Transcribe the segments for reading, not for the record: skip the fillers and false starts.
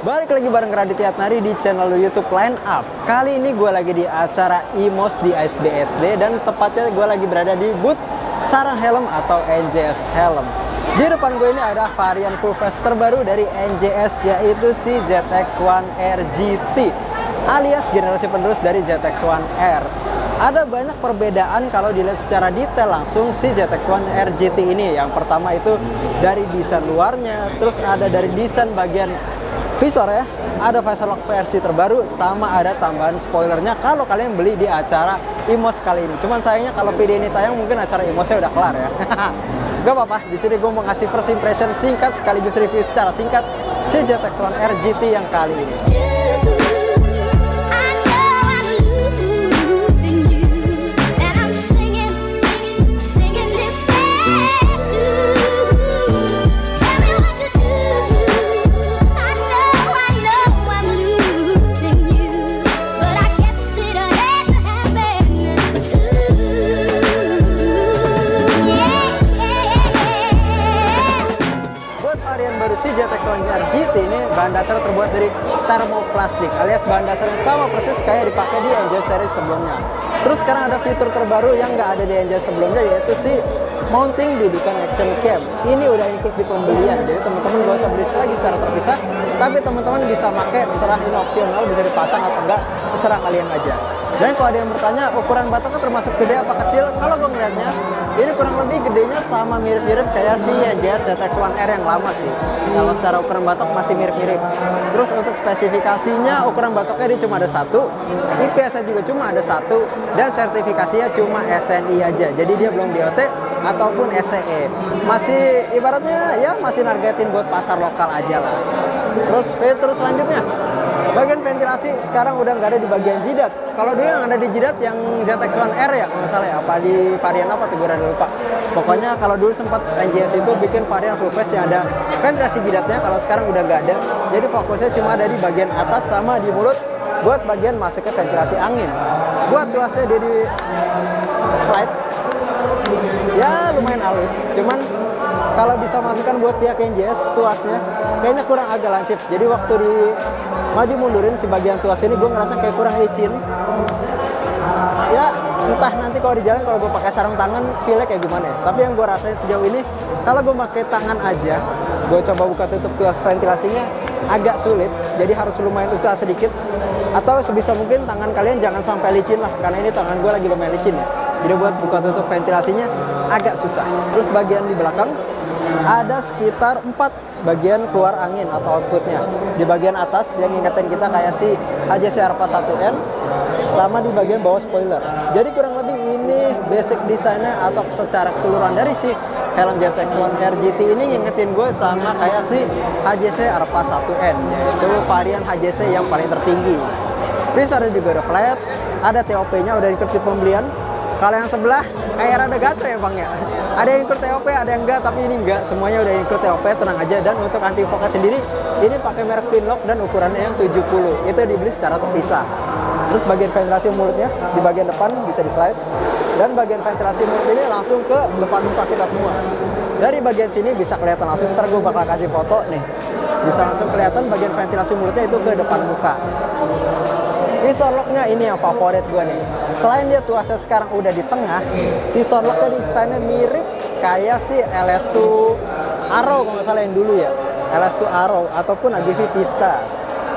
Balik lagi bareng Raditya Atnari di channel YouTube Line Up. Kali ini gue lagi di acara IMOS di ASBSD dan tepatnya gue lagi berada di booth sarang helm atau NJS Helm. Di depan gue ini ada varian full face terbaru dari NJS, yaitu si ZX-1R GT alias generasi penerus dari ZX-1R. Ada banyak perbedaan kalau dilihat secara detail langsung si ZX-1R GT ini. Yang pertama itu dari desain luarnya, terus ada dari desain bagian visor ya, ada visor lock versi terbaru, sama ada tambahan spoilernya kalau kalian beli di acara IMOS kali ini. Cuman sayangnya kalau video ini tayang mungkin acara IMOS-nya udah kelar ya. Gak apa-apa, di sini gue mau ngasih first impression singkat sekaligus review secara singkat si ZX-1R GT yang kali ini. ZX-1R GT ini bahan dasar terbuat dari termoplastik alias bahan dasar yang sama persis kayak dipakai di NJS series sebelumnya. Terus sekarang ada fitur terbaru yang nggak ada di NJS sebelumnya, yaitu si mounting dudukan action cam. Ini udah include di pembelian, jadi teman-teman gak usah beli lagi secara terpisah, tapi teman-teman bisa pakai, terserah, ini opsional, bisa dipasang atau enggak, terserah kalian aja. Dan kalau ada yang bertanya ukuran batoknya termasuk gede apa kecil, kalau gue ngeliatnya ini kurang lebih gedenya sama mirip-mirip kayak si NJS ZX-1R yang lama sih. Kalau secara ukuran batok masih mirip-mirip. Terus untuk spesifikasinya ukuran batoknya dia cuma ada satu, IPS-nya juga cuma ada satu, dan sertifikasinya cuma SNI aja. Jadi dia belum DOT ataupun SCE. Masih ibaratnya ya masih nargetin buat pasar lokal aja lah. Terus fitur selanjutnya, bagian ventilasi sekarang udah nggak ada di bagian jidat. Kalau dulu yang ada di jidat yang ZX-1R ya, kalau salah ya, apa di varian apa tuh gue udah lupa. Pokoknya kalau dulu sempat NJS itu bikin varian full face yang ada ventilasi jidatnya, kalau sekarang udah nggak ada. Jadi fokusnya cuma ada di bagian atas sama di mulut buat bagian masuknya ventilasi angin. Buat tuasnya dia di slide, ya lumayan halus. Cuman kalau bisa masukkan buat pihak NJS tuasnya kayaknya kurang agak lancip. Jadi waktu di maju mundurin si bagian tuas ini gue ngerasa kayak kurang licin. Ya entah nanti kalau di jalan kalau gue pakai sarung tangan feel-nya kayak gimana ya. Tapi yang gue rasain sejauh ini kalau gue pakai tangan aja, gue coba buka tutup tuas ventilasinya agak sulit. Jadi harus lumayan usaha sedikit. Atau sebisa mungkin tangan kalian jangan sampai licin lah, karena ini tangan gue lagi lumayan licin ya. Jadi buat buka tutup ventilasinya agak susah. Terus bagian di belakang ada sekitar 4 bagian keluar angin atau outputnya. Di bagian atas yang ingetin kita kayak si HJC Arpa 1N, sama di bagian bawah spoiler. Jadi kurang lebih ini basic desainnya atau secara keseluruhan dari si helm ZX-1R GT ini ngingetin gue sama kayak si HJC Arpa 1N, yaitu varian HJC yang paling tertinggi. Visornya juga udah flat, ada TOP-nya udah ikut di pembelian. Kalau yang sebelah kayak rada gatel ya bang ya. Ada yang include TOP, ada yang enggak, tapi ini enggak. Semuanya udah include TOP, tenang aja. Dan untuk anti focus sendiri, ini pakai merek Pinlock dan ukurannya yang 70. Itu dibeli secara terpisah. Terus bagian ventilasi mulutnya di bagian depan bisa di slide. Dan bagian ventilasi mulut ini langsung ke depan muka kita semua. Dari bagian sini bisa kelihatan langsung, ntar gue bakal kasih foto nih. Bisa langsung kelihatan bagian ventilasi mulutnya itu ke depan muka. Visor locknya ini yang favorit gue nih. Selain dia tuasnya sekarang udah di tengah, visor locknya desainnya mirip kayak si LS2 Arrow kalau nggak salah yang dulu ya, LS2 Arrow ataupun AGV Pista.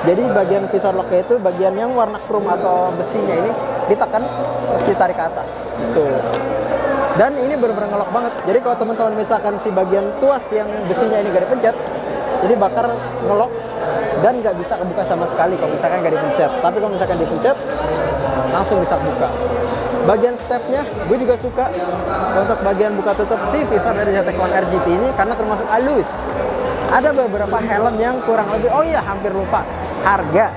Jadi bagian visor locknya itu bagian yang warna chrome atau besinya ini ditekan terus ditarik ke atas gitu. Dan ini benar-benar ngelok banget. Jadi kalau teman-teman misalkan si bagian tuas yang besinya ini gak dipencet, ini bakar ngelok dan nggak bisa kebuka sama sekali kalau misalkan nggak dipencet. Tapi kalau misalkan dipencet langsung bisa buka. Bagian stepnya gue juga suka untuk bagian buka tutup si visor dari ZX-1R GT ini karena termasuk halus. Ada beberapa helm yang kurang lebih, oh iya hampir lupa, harga.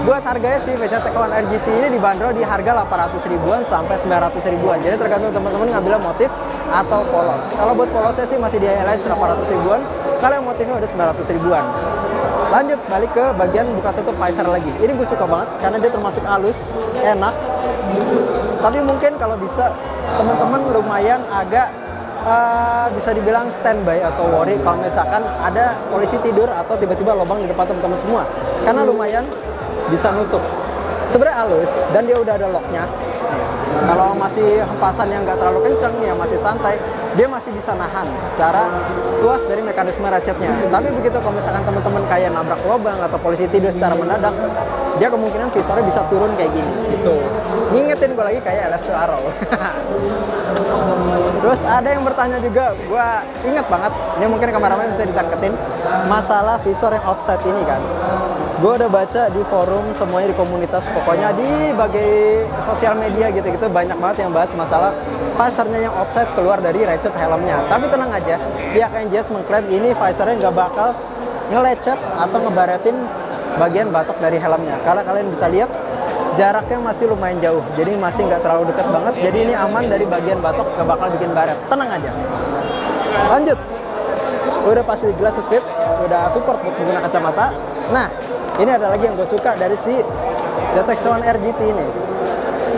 Buat harganya si ZX-1R GT ini dibanderol di harga 800 ribuan sampai 900 ribuan. Jadi tergantung teman-teman ngambil motif atau polos. Kalau buat polosnya sih masih di highlight 800 ribuan. Kalau yang motifnya udah 900 ribuan. Lanjut balik ke bagian buka tutup visor lagi. Ini gue suka banget karena dia termasuk halus, enak. Tapi mungkin kalau bisa teman-teman lumayan agak bisa dibilang standby atau worry kalau misalkan ada polisi tidur atau tiba-tiba lubang di depan teman-teman semua, karena lumayan bisa nutup. Sebenarnya halus dan dia udah ada locknya. Kalau masih hempasan yang nggak terlalu kenceng, yang masih santai, dia masih bisa nahan secara luas dari mekanisme ratchetnya. Tapi begitu kalau misalkan teman-teman kayak nabrak lubang atau polisi tidur secara mendadak, dia kemungkinan visornya bisa turun kayak gini gitu. Ngingetin gue lagi kayak LS2 Arrow. Terus ada yang bertanya juga, gue inget banget, ini mungkin kameramen bisa ditangketin, masalah visor yang offset ini kan. Gue udah baca di forum semuanya, di komunitas, pokoknya di bagai sosial media gitu-gitu banyak banget yang bahas masalah visornya yang offset keluar dari ratchet helmnya. Tapi tenang aja, pihak NJS mengklaim ini visornya nggak bakal ngelecet atau ngebaretin bagian batok dari helmnya. Kalau kalian bisa lihat, jaraknya masih lumayan jauh, jadi masih nggak terlalu dekat banget. Jadi ini aman dari bagian batok, nggak bakal bikin baret. Tenang aja. Lanjut, udah pasti glass speed, udah support buat menggunakan kacamata. Nah, ini ada lagi yang gue suka dari si ZX-1 RGT ini.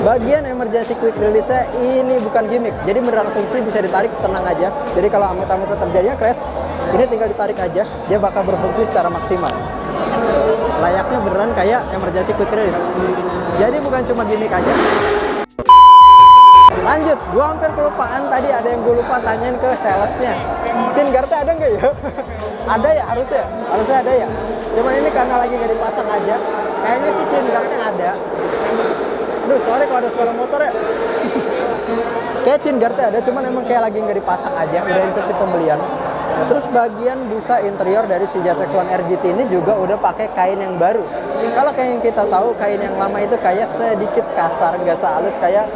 Bagian emergency quick release-nya ini bukan gimmick, jadi beneran fungsi, bisa ditarik, tenang aja. Jadi kalau amit-amit terjadinya crash, ini tinggal ditarik aja, dia bakal berfungsi secara maksimal. Layaknya beneran kayak emergency quick release. Jadi bukan cuma gimmick aja. Lanjut, gue hampir kelupaan tadi, ada yang gue lupa tanyain ke salesnya. Chin guard-nya ada nggak ya? Ada ya, harusnya ada ya. Cuman ini karena lagi nggak dipasang aja. Kayaknya sih chin guard-nya ada. Duh, sorry kalau ada suara motor ya. Kayak chin guard-nya ada, cuman emang kayak lagi nggak dipasang aja. Udah include di pembelian. Terus bagian busa interior dari si ZX-1 RGT ini juga udah pakai kain yang baru. Kalau kayak yang kita tahu, kain yang lama itu kayak sedikit kasar, nggak sehalus kayak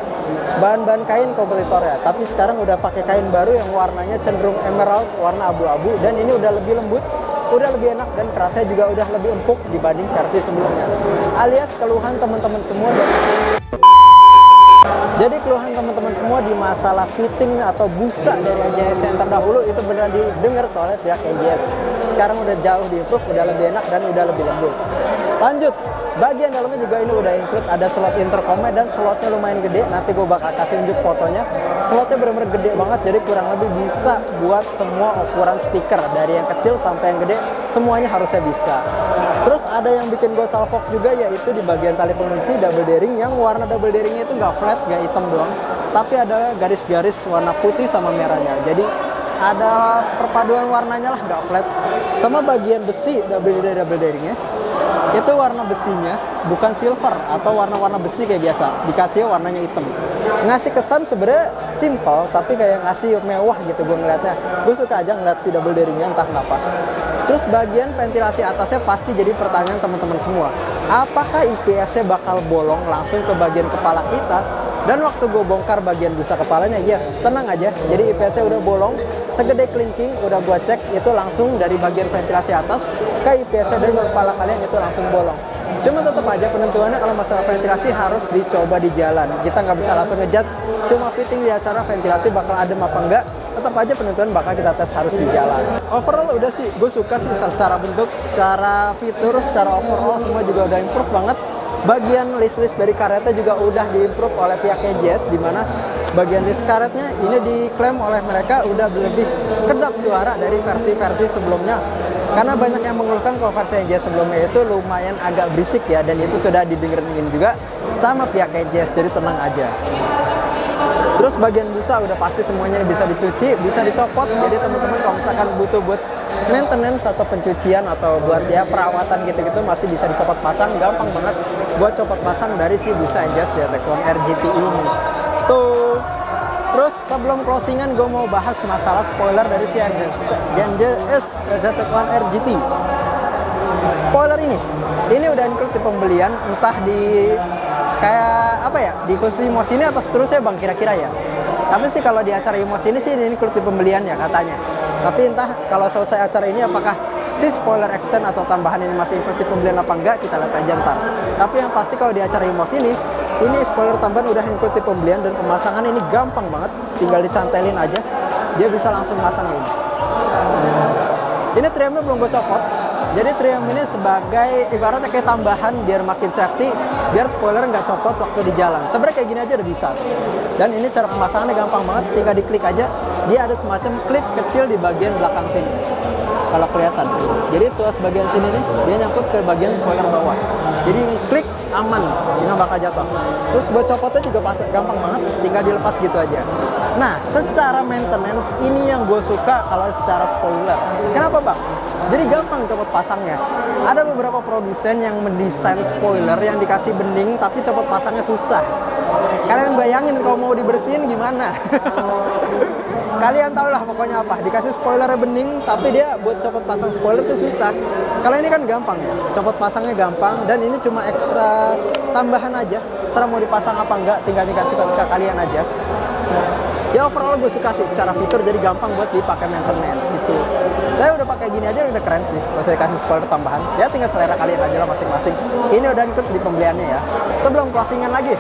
bahan-bahan kain kompetitornya. Tapi sekarang udah pakai kain baru yang warnanya cenderung emerald, warna abu-abu, dan ini udah lebih lembut, udah lebih enak, dan kerasnya juga udah lebih empuk dibanding versi sebelumnya. Alias keluhan teman-teman semua jadi keluhan teman-teman semua di masalah fitting atau busa dari NJS yang terdahulu itu benar didengar soalnya pihak NJS. Sekarang udah jauh di-improve, udah lebih enak dan udah lebih lembut. Lanjut, bagian dalamnya juga ini udah include ada slot intercomnya dan slotnya lumayan gede. Nanti gue bakal kasih unjuk fotonya. Slotnya benar-benar gede banget, jadi kurang lebih bisa buat semua ukuran speaker, dari yang kecil sampai yang gede, semuanya harusnya bisa. Terus ada yang bikin gue salfok juga, yaitu di bagian tali pengunci double daring, yang warna double daringnya itu nggak flat, nggak hitam doang, tapi ada garis-garis warna putih sama merahnya. Jadi ada perpaduan warnanya lah, nggak flat. Sama bagian besi double daringnya, itu warna besinya bukan silver atau warna-warna besi kayak biasa, dikasih warnanya hitam. Ngasih kesan sebenarnya simple, tapi kayak ngasih mewah gitu gue ngeliatnya. Gue suka aja ngeliat si double daringnya, entah kenapa. Terus bagian ventilasi atasnya pasti jadi pertanyaan teman-teman semua. Apakah IPS-nya bakal bolong langsung ke bagian kepala kita? Dan waktu gue bongkar bagian busa kepalanya, yes, tenang aja. Jadi IPS-nya udah bolong, segede kelingking, udah gue cek, itu langsung dari bagian ventilasi atas ke IPS-nya dari kepala kalian itu langsung bolong. Cuma tetap aja penentuannya kalau masalah ventilasi harus dicoba di jalan. Kita nggak bisa langsung ngejudge, cuma fitting di acara ventilasi bakal adem apa enggak. Tetap aja penentuan bakal kita tes harus di jalan. Overall udah sih, gue suka sih secara bentuk, secara fitur, secara overall semua juga udah improve banget. Bagian list dari karetnya juga udah diimprove oleh pihak NJS, di mana bagian list karetnya ini diklaim oleh mereka udah lebih kedap suara dari versi-versi sebelumnya. Karena banyak yang mengeluhkan kalau versi NJS sebelumnya itu lumayan agak berisik ya, dan itu sudah didengerin juga sama pihak NJS, jadi tenang aja. Terus bagian busa udah pasti semuanya bisa dicuci, bisa dicopot. Jadi teman-teman kalau misalkan butuh buat maintenance atau pencucian atau buat ya perawatan gitu-gitu masih bisa dicopot pasang, gampang banget buat copot pasang dari si busa NJS ZX-1 RGT ini. Tuh. Terus sebelum closingan gue mau bahas masalah spoiler dari si NJS ZX-1 RGT. Spoiler ini udah include di pembelian, entah di kayak apa ya, di khusus IMOS ini atau seterusnya bang kira-kira ya. Tapi sih kalau di acara IMOS ini sih ini include di pembelian ya katanya. Tapi entah kalau selesai acara ini apakah si spoiler extend atau tambahan ini masih include di pembelian apa enggak, kita lihat aja ntar. Tapi yang pasti kalau di acara IMOS ini spoiler tambahan udah include di pembelian, dan pemasangan ini gampang banget, tinggal dicantelin aja, dia bisa langsung masang ini. Ini trimnya belum gue copot, Jadi trim ini sebagai ibaratnya kayak tambahan biar makin safety, biar spoiler nggak copot waktu di jalan. Sebenarnya kayak gini aja udah bisa. Dan ini cara pemasangannya gampang banget, tinggal diklik aja. Dia ada semacam klip kecil di bagian belakang sini. Kalau kelihatan. Jadi tuas bagian sini nih, dia nyangkut ke bagian spoiler bawah. Jadi klik aman, nggak bakal jatuh. Terus buat copotnya juga gampang banget, tinggal dilepas gitu aja. Nah, secara maintenance ini yang gue suka kalau secara spoiler. Kenapa bang? Jadi gampang copot pasangnya. Ada beberapa produsen yang mendesain spoiler yang dikasih bening tapi copot pasangnya susah. Kalian bayangin kalau mau dibersihin gimana? Kalian tau lah pokoknya apa. Dikasih spoiler bening tapi dia buat copot pasang spoiler tuh susah. Kalau ini kan gampang ya. Copot pasangnya gampang dan ini cuma ekstra tambahan aja. Serah mau dipasang apa enggak tinggal dikasih suka kalian aja. Ya overall gue suka sih secara fitur, jadi gampang buat dipakai maintenance gitu. Tapi udah pakai gini aja udah keren sih. Gak usah dikasih spoiler tambahan. Ya tinggal selera kalian aja lah masing-masing. Ini udah ikut di pembeliannya ya. Sebelum closingan lagi,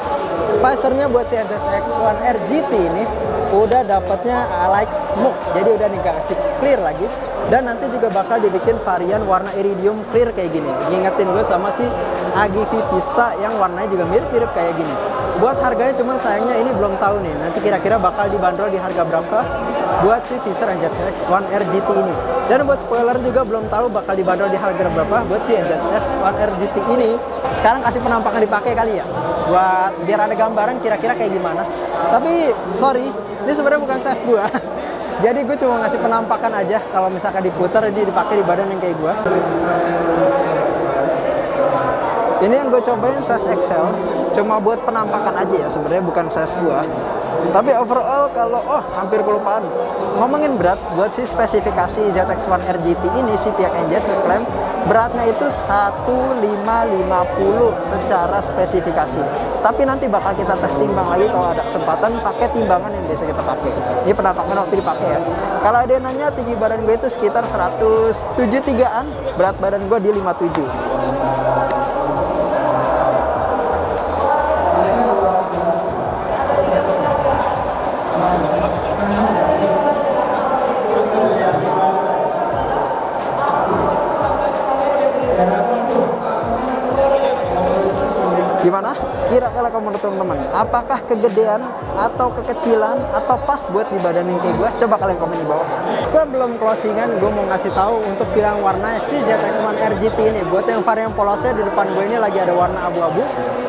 visornya buat si NZX1 R GT ini udah dapatnya like smoke. Jadi udah dikasih clear lagi. Dan nanti juga bakal dibikin varian warna iridium clear kayak gini. Ngingetin gue sama si AGV Vista yang warnanya juga mirip-mirip kayak gini. Buat harganya cuman sayangnya ini belum tahu nih. Nanti kira-kira bakal dibanderol di harga berapa buat si Visor NZX1 R GT ini. Dan buat spoiler juga belum tahu bakal dibanderol di harga berapa buat si NZX1 R GT ini. Sekarang kasih penampakan dipakai kali ya. Buat biar ada gambaran kira-kira kayak gimana. Tapi sorry, ini sebenarnya bukan size gua. Jadi gue cuma ngasih penampakan aja. Kalau misalkan diputar ini dipakai di badan yang kayak gua. Ini yang gue cobain size XL, cuma buat penampakan aja ya, sebenarnya bukan size gua. Tapi overall kalau hampir kelupaan. Ngomongin berat, buat si spesifikasi ZX1 R GT ini si pihak NJS ngeklaim beratnya itu 1550 secara spesifikasi. Tapi nanti bakal kita tes timbang lagi kalau ada kesempatan pakai timbangan yang biasa kita pakai. Ini penampakan waktu dipakai ya. Kalau ada yang nanya tinggi badan gue itu sekitar 173-an, berat badan gue di 57. Gimana? Kira-kira kalau menurut teman-teman, apakah kegedean atau kekecilan atau pas buat di badan yang kayak gue? Coba kalian komen di bawah. Sebelum closingan, gue mau ngasih tahu untuk pilihan warna si ZX1 R GT ini. Buat yang varian polosnya di depan gue ini lagi ada warna abu-abu,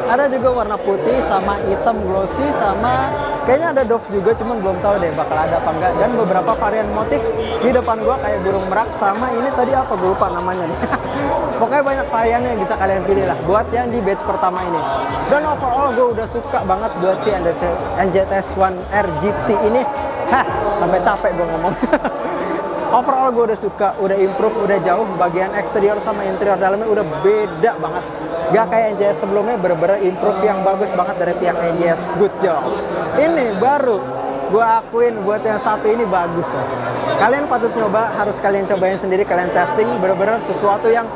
ada juga warna putih sama hitam glossy sama kayaknya ada doff juga, cuman belum tahu deh bakal ada apa enggak. Dan beberapa varian motif di depan gue kayak burung merak sama ini tadi apa gue lupa namanya nih. Pokoknya banyak varian yang bisa kalian pilih lah buat yang di batch pertama ini. Dan overall gue udah suka banget buat si NZX1 R GT ini. Sampai capek gue ngomong. Overall gue udah suka, udah improve, udah jauh. Bagian eksterior sama interior dalamnya udah beda banget. Gak kayak NJS sebelumnya, bener-bener improve yang bagus banget dari pihak NJS. Good job. Ini baru gue akuin buat yang satu ini bagus ya. Kalian patut nyoba, harus kalian cobain sendiri, kalian testing. Bener-bener sesuatu yang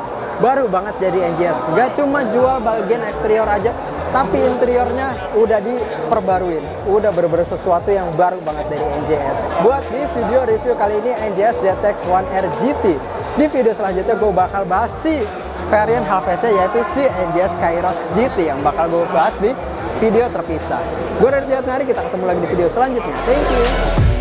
baru banget dari NJS. Gak cuma jual bagian eksterior aja, tapi interiornya udah diperbaruin. Udah bener-bener sesuatu yang baru banget dari NJS. Buat di video review kali ini NJS ZX1 R GT. Di video selanjutnya gue bakal bahas si varian HVC yaitu si NJS Kairos GT yang bakal gue bahas di video terpisah. Gue dari Jatnari, kita ketemu lagi di video selanjutnya. Thank you.